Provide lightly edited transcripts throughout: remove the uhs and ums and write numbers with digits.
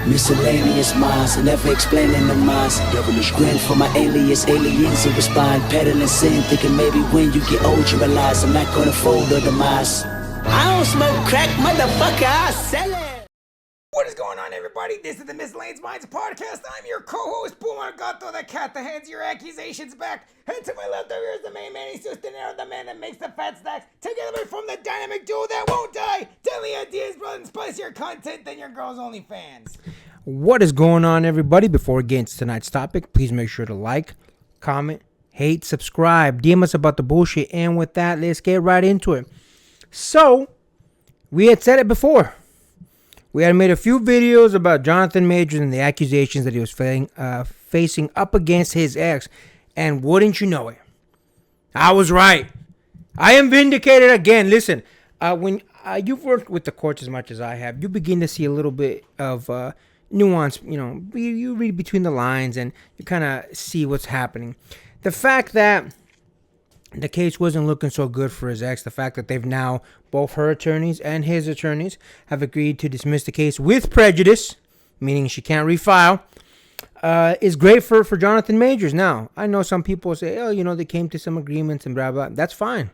Miscellaneous minds, never explaining the minds. Devilish grin for my alias, aliens who respond. Peddling sin, thinking maybe when you get old you realize I'm not gonna fold or demise. I don't smoke crack, motherfucker, I sell it. What is going on, everybody? This is the Miscellaneous Minds podcast. I'm your co-host, Boomer Gato, the cat that hands your accusations back. And to my left over here is the main man, he's just the man that makes the fat stacks. Together from the dynamic duo that won't die. Deadly ideas, brother, and spicier content than your girl's OnlyFans. What is going on, everybody? Before we get into tonight's topic, please make sure to like, comment, hate, subscribe, DM us about the bullshit. And with that, let's get right into it. So, we had said it before. We had made a few videos about Jonathan Majors and the accusations that he was facing up against his ex. And wouldn't you know it, I was right. I am vindicated again. Listen, when you've worked with the courts as much as I have, you begin to see a little bit of nuance. You know, you read between the lines and you kind of see what's happening. The fact that the case wasn't looking so good for his ex, the fact that they've now, both her attorneys and his attorneys, have agreed to dismiss the case with prejudice, meaning she can't refile, is great for Jonathan Majors. Now, I know some people say, oh, you know, they came to some agreements and blah, blah. That's fine.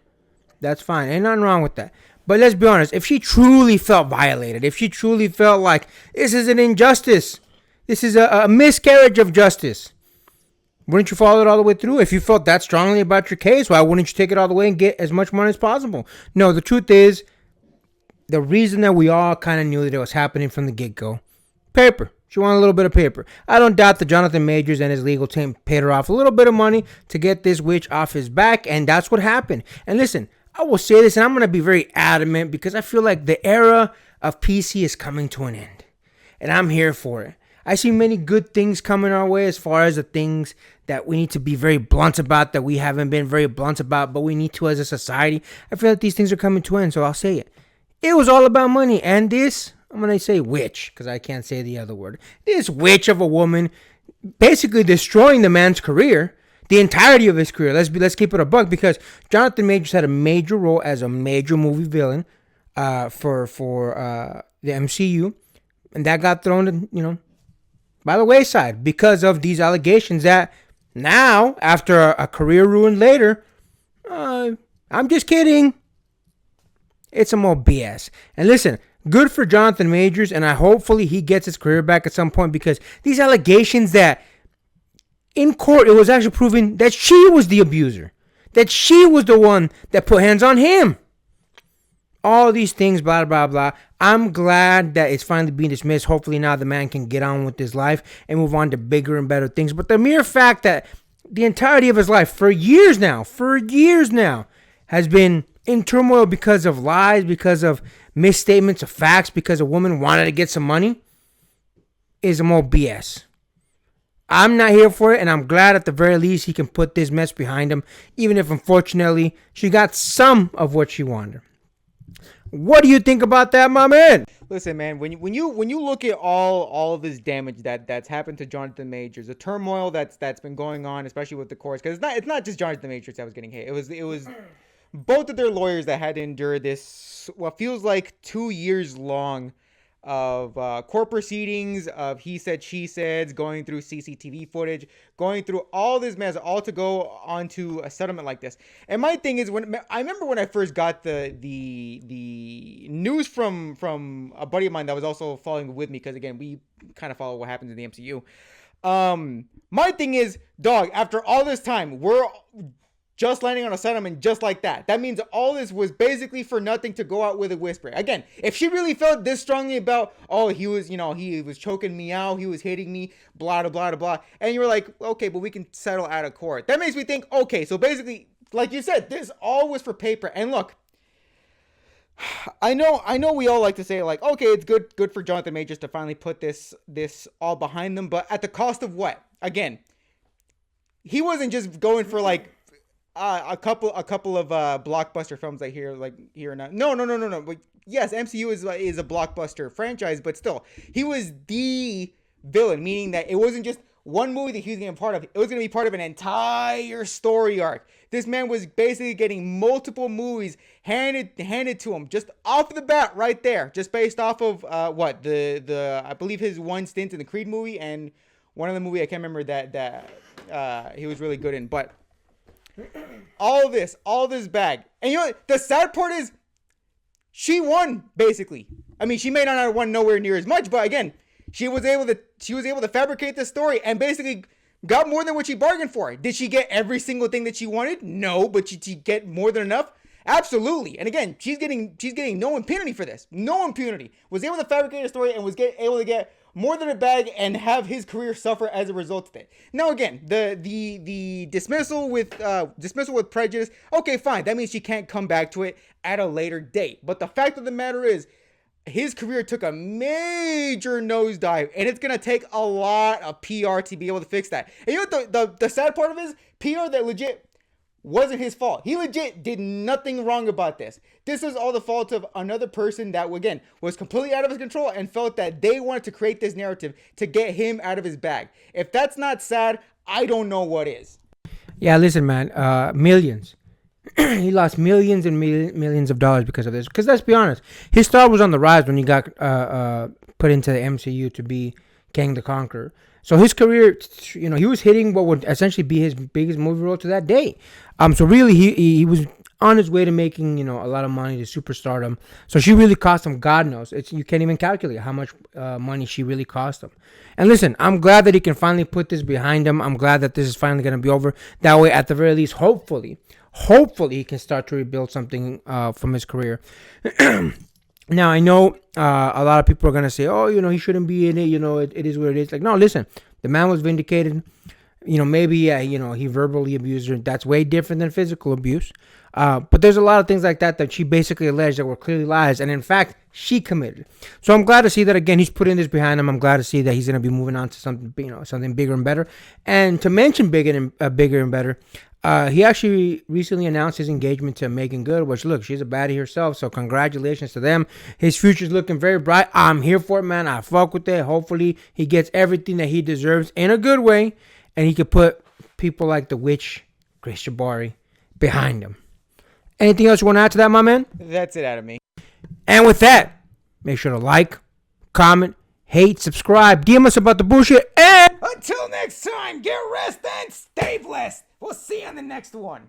That's fine. Ain't nothing wrong with that. But let's be honest. If she truly felt violated, if she truly felt like this is an injustice, this is a miscarriage of justice, wouldn't you follow it all the way through? If you felt that strongly about your case, why wouldn't you take it all the way and get as much money as possible? No, the truth is, the reason that we all kind of knew that it was happening from the get-go, paper. She wanted a little bit of paper. I don't doubt that Jonathan Majors and his legal team paid her off a little bit of money to get this witch off his back, and that's what happened. And listen, I will say this, and I'm going to be very adamant because I feel like the era of PC is coming to an end, and I'm here for it. I see many good things coming our way as far as the things that we need to be very blunt about, that we haven't been very blunt about, but we need to as a society. I feel like these things are coming to an end, so I'll say it. It was all about money, and this, I'm going to say witch, because I can't say the other word. This witch of a woman basically destroying the man's career, the entirety of his career. Let's keep it a buck, because Jonathan Majors had a major role as a major movie villain for the MCU, and that got thrown, by the wayside because of these allegations that now, after a career ruined later, I'm just kidding. It's some more BS. And listen, good for Jonathan Majors, and hopefully he gets his career back at some point, because these allegations that in court it was actually proven that she was the abuser, that she was the one that put hands on him. All these things, blah, blah, blah. I'm glad that it's finally being dismissed. Hopefully now the man can get on with his life and move on to bigger and better things. But the mere fact that the entirety of his life, for years now, has been in turmoil because of lies, because of misstatements of facts, because a woman wanted to get some money, is more BS. I'm not here for it, and I'm glad at the very least he can put this mess behind him, even if unfortunately she got some of what she wanted. What do you think about that, my man? Listen, man, when you look at all of this damage that's happened to Jonathan Majors, the turmoil that's been going on, especially with the courts, because it's not just Jonathan Majors that was getting hit. It was both of their lawyers that had to endure this, what feels like 2 years long of court proceedings, of he said, she said, going through CCTV footage, going through all this mess, all to go onto a settlement like this. And my thing is, I remember when I first got the news from a buddy of mine that was also following with me, because again, we kind of follow what happens in the MCU. My thing is, dog, after all this time, we're just landing on a settlement just like that. That means all this was basically for nothing, to go out with a whisper. Again, if she really felt this strongly about, oh, he was choking me out, he was hitting me, blah, blah, blah, blah, and you were like, okay, but we can settle out of court. That makes me think, okay, so basically, like you said, this all was for paper. And look, I know we all like to say, like, okay, it's good for Jonathan Majors to finally put this all behind them, but at the cost of what? Again, he wasn't just going for like a couple of blockbuster films like here and now. No. But yes, MCU is a blockbuster franchise, but still, he was the villain, meaning that it wasn't just one movie that he was getting part of. It was going to be part of an entire story arc. This man was basically getting multiple movies handed to him just off the bat right there, just based off of I believe his one stint in the Creed movie and one other movie I can't remember that he was really good in. But all this bag, and you know what? The sad part is she won basically. I mean, she may not have won nowhere near as much, but again, she was able to fabricate this story and basically got more than what she bargained for. Did she get every single thing that she wanted? No, but she get more than enough? Absolutely. And again, she's getting no impunity for this. No impunity. Was able to fabricate a story and was able to get more than a bag and have his career suffer as a result of it. Now again, the dismissal with prejudice. Okay, fine. That means she can't come back to it at a later date. But the fact of the matter is, his career took a major nosedive, and it's going to take a lot of PR to be able to fix that. And you know what the sad part of it is? PR that legit wasn't his fault. He legit did nothing wrong about this. This is all the fault of another person that, again, was completely out of his control and felt that they wanted to create this narrative to get him out of his bag. If that's not sad, I don't know what is. Yeah, listen, man. Millions. He lost millions and millions of dollars because of this. Because let's be honest, his star was on the rise when he got put into the MCU to be Kang the Conqueror. So his career, you know, he was hitting what would essentially be his biggest movie role to that day. So really, he was on his way to making, you know, a lot of money to superstardom. So she really cost him, God knows. You can't even calculate how much money she really cost him. And listen, I'm glad that he can finally put this behind him. I'm glad that this is finally going to be over. That way, at the very least, hopefully he can start to rebuild something from his career. Now, I know a lot of people are going to say, oh, you know, he shouldn't be in it. You know, it is what it is. Like, no, listen, the man was vindicated. You know, maybe, you know, he verbally abused her. That's way different than physical abuse. But there's a lot of things like that she basically alleged that were clearly lies. And in fact, she committed. So I'm glad to see that, again, he's putting this behind him. I'm glad to see that he's going to be moving on to something, you know, something bigger and better. And to mention bigger and better, he actually recently announced his engagement to Megan Good, which, look, she's a baddie herself, so congratulations to them. His future's looking very bright. I'm here for it, man. I fuck with it. Hopefully, he gets everything that he deserves in a good way, and he could put people like the witch, Grace Jabari, behind him. Anything else you want to add to that, my man? That's it out of me. And with that, make sure to like, comment, hate, subscribe, DM us about the bullshit, and Until next time, get rest and stay blessed. We'll see you on the next one.